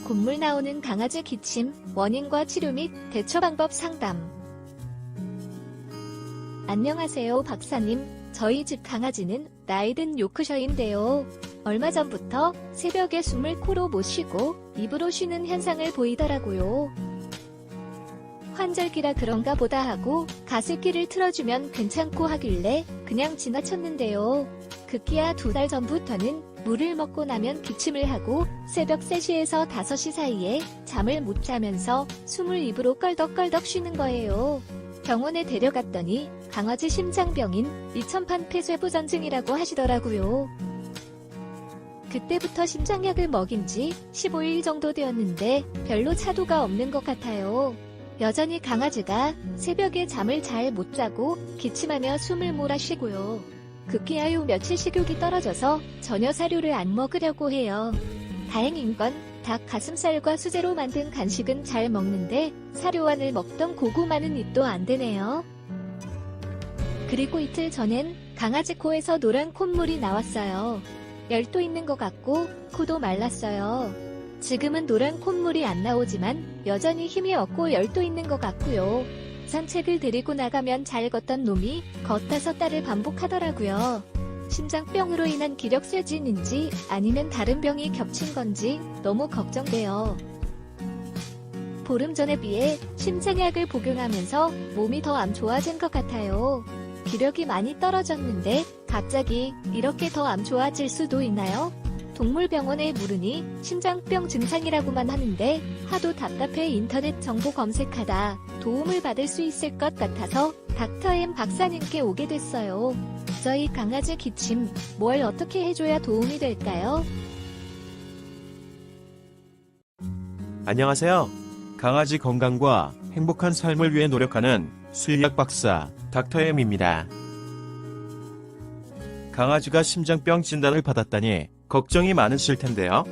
콧물 나오는 강아지 기침, 원인과 치료 및 대처 방법 상담. 안녕하세요 박사님. 저희 집 강아지는 나이든 요크셔인데요. 얼마 전부터 새벽에 숨을 코로 못 쉬고 입으로 쉬는 현상을 보이더라고요. 환절기라 그런가 보다 하고 가습기를 틀어주면 괜찮고 하길래 그냥 지나쳤는데요. 급기야 2달 전부터는 물을 먹고 나면 기침을 하고 새벽 3시에서 5시 사이에 잠을 못 자면서 숨을 입으로 껄덕껄덕 쉬는 거예요. 병원에 데려갔더니 강아지 심장병인 이천판 폐쇄부전증이라고 하시더라고요. 그때부터 심장약을 먹인 지 15일 정도 되었는데 별로 차도가 없는 것 같아요. 여전히 강아지가 새벽에 잠을 잘 못 자고 기침하며 숨을 몰아쉬고요. 급기야 요 며칠 식욕이 떨어져서 전혀 사료를 안 먹으려고 해요. 다행인 건 닭 가슴살과 수제로 만든 간식은 잘 먹는데 사료안을 먹던 고구마는 입도 안 되네요. 그리고 이틀 전엔 강아지 코에서 노란 콧물이 나왔어요. 열도 있는 것 같고 코도 말랐어요. 지금은 노란 콧물이 안 나오지만 여전히 힘이 없고 열도 있는 것 같고요. 산책을 데리고 나가면 잘 걷던 놈이 걷다 섰다를 반복하더라고요. 심장병으로 인한 기력쇠진인지 아니면 다른 병이 겹친 건지 너무 걱정돼요. 보름 전에 비해 심장약을 복용하면서 몸이 더 안 좋아진 것 같아요. 기력이 많이 떨어졌는데 갑자기 이렇게 더 안 좋아질 수도 있나요? 동물병원에 물으니 심장병 증상이라고만 하는데 하도 답답해 인터넷 정보 검색하다 도움을 받을 수 있을 것 같아서 닥터엠 박사님께 오게 됐어요. 저희 강아지 기침, 뭘 어떻게 해줘야 도움이 될까요? 안녕하세요. 강아지 건강과 행복한 삶을 위해 노력하는 수의학 박사 닥터엠입니다. 강아지가 심장병 진단을 받았다니 걱정이 많으실 텐데요.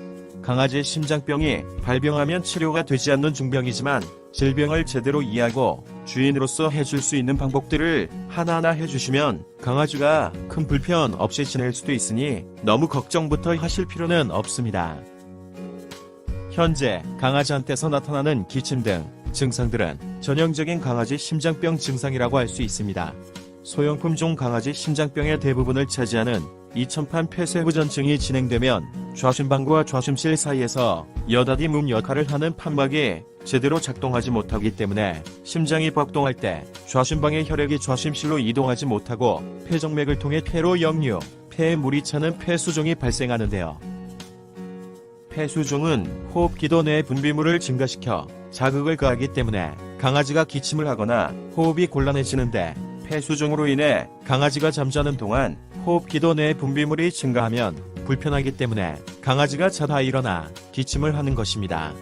강아지 심장병이 발병하면 치료가 되지 않는 중병이지만 질병을 제대로 이해하고 주인으로서 해줄 수 있는 방법들을 하나하나 해주시면 강아지가 큰 불편 없이 지낼 수도 있으니 너무 걱정부터 하실 필요는 없습니다. 현재 강아지한테서 나타나는 기침 등 증상들은 전형적인 강아지 심장병 증상이라고 할 수 있습니다. 소형품종 강아지 심장병의 대부분을 차지하는 이천판 폐쇄부전증이 진행되면 좌심방과 좌심실 사이에서 여닫이 문 역할을 하는 판막이 제대로 작동하지 못하기 때문에 심장이 박동할 때 좌심방의 혈액이 좌심실로 이동하지 못하고 폐정맥을 통해 폐로 역류, 폐에 물이 차는 폐수종이 발생하는데요. 폐수종은 호흡기도 내 분비물을 증가시켜 자극을 가하기 때문에 강아지가 기침을 하거나 호흡이 곤란해지는데 폐수종으로 인해 강아지가 잠자는 동안 호흡기도 내 분비물이 증가하면 불편하기 때문에 강아지가 자다 일어나 기침을 하는 것입니다.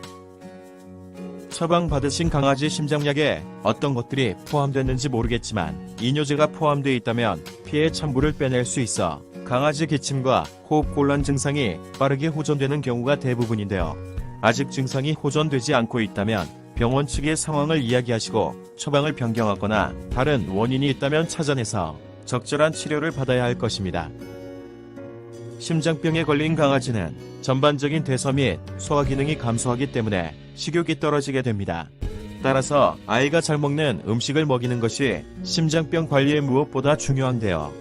처방받으신 강아지 심장약에 어떤 것들이 포함됐는지 모르겠지만 이뇨제가 포함되어 있다면 피에 찬물을 빼낼 수 있어 강아지 기침과 호흡 곤란 증상이 빠르게 호전되는 경우가 대부분인데요. 아직 증상이 호전되지 않고 있다면 병원 측의 상황을 이야기하시고 처방을 변경하거나 다른 원인이 있다면 찾아내서 적절한 치료를 받아야 할 것입니다. 심장병에 걸린 강아지는 전반적인 대사 및 소화 기능이 감소하기 때문에 식욕이 떨어지게 됩니다. 따라서 아이가 잘 먹는 음식을 먹이는 것이 심장병 관리에 무엇보다 중요한데요.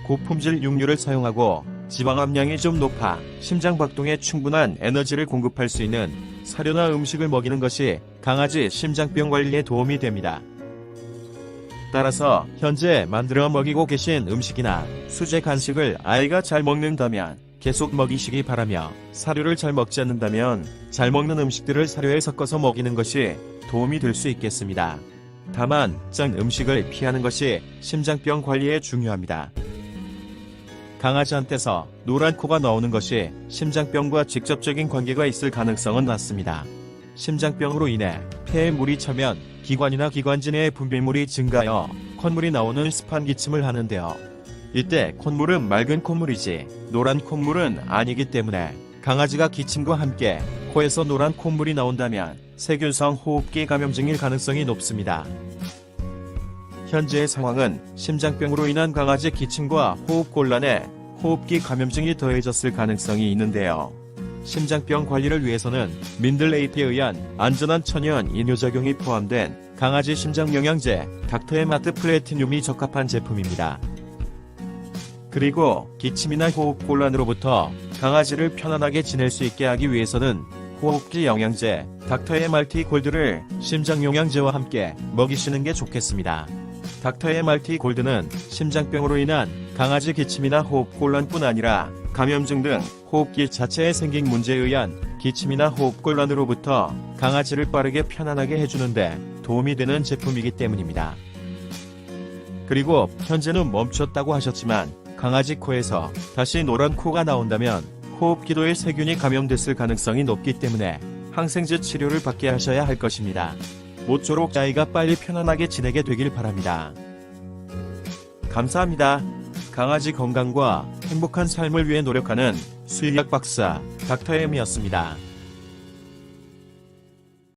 고품질 육류를 사용하고 지방 함량이 좀 높아 심장 박동에 충분한 에너지를 공급할 수 있는 사료나 음식을 먹이는 것이 강아지 심장병 관리에 도움이 됩니다. 따라서 현재 만들어 먹이고 계신 음식이나 수제 간식을 아이가 잘 먹는다면 계속 먹이시기 바라며 사료를 잘 먹지 않는다면 잘 먹는 음식들을 사료에 섞어서 먹이는 것이 도움이 될 수 있겠습니다. 다만 짠 음식을 피하는 것이 심장병 관리에 중요합니다. 강아지한테서 노란 코가 나오는 것이 심장병과 직접적인 관계가 있을 가능성은 낮습니다. 심장병으로 인해 폐에 물이 차면 기관이나 기관지 내의 분비물이 증가하여 콧물이 나오는 습한 기침을 하는데요. 이때 콧물은 맑은 콧물이지 노란 콧물은 아니기 때문에 강아지가 기침과 함께 코에서 노란 콧물이 나온다면 세균성 호흡기 감염증일 가능성이 높습니다. 현재의 상황은 심장병으로 인한 강아지 기침과 호흡 곤란에 호흡기 감염증이 더해졌을 가능성이 있는데요. 심장병 관리를 위해서는 민들레이트에 의한 안전한 천연 이뇨작용이 포함된 강아지 심장영양제 닥터에마트 플래티늄이 적합한 제품입니다. 그리고 기침이나 호흡곤란으로부터 강아지를 편안하게 지낼 수 있게 하기 위해서는 호흡기 영양제 닥터에말티 골드를 심장영양제와 함께 먹이시는 게 좋겠습니다. 닥터에말티 골드는 심장병으로 인한 강아지 기침이나 호흡곤란뿐 아니라 감염증 등 호흡기 자체에 생긴 문제에 의한 기침이나 호흡곤란으로부터 강아지를 빠르게 편안하게 해주는데 도움이 되는 제품이기 때문입니다. 그리고 현재는 멈췄다고 하셨지만 강아지 코에서 다시 노란 코가 나온다면 호흡기도에 세균이 감염됐을 가능성이 높기 때문에 항생제 치료를 받게 하셔야 할 것입니다. 모쪼록 아이가 빨리 편안하게 지내게 되길 바랍니다. 감사합니다. 강아지 건강과 행복한 삶을 위해 노력하는 수의학 박사 닥터엠이었습니다.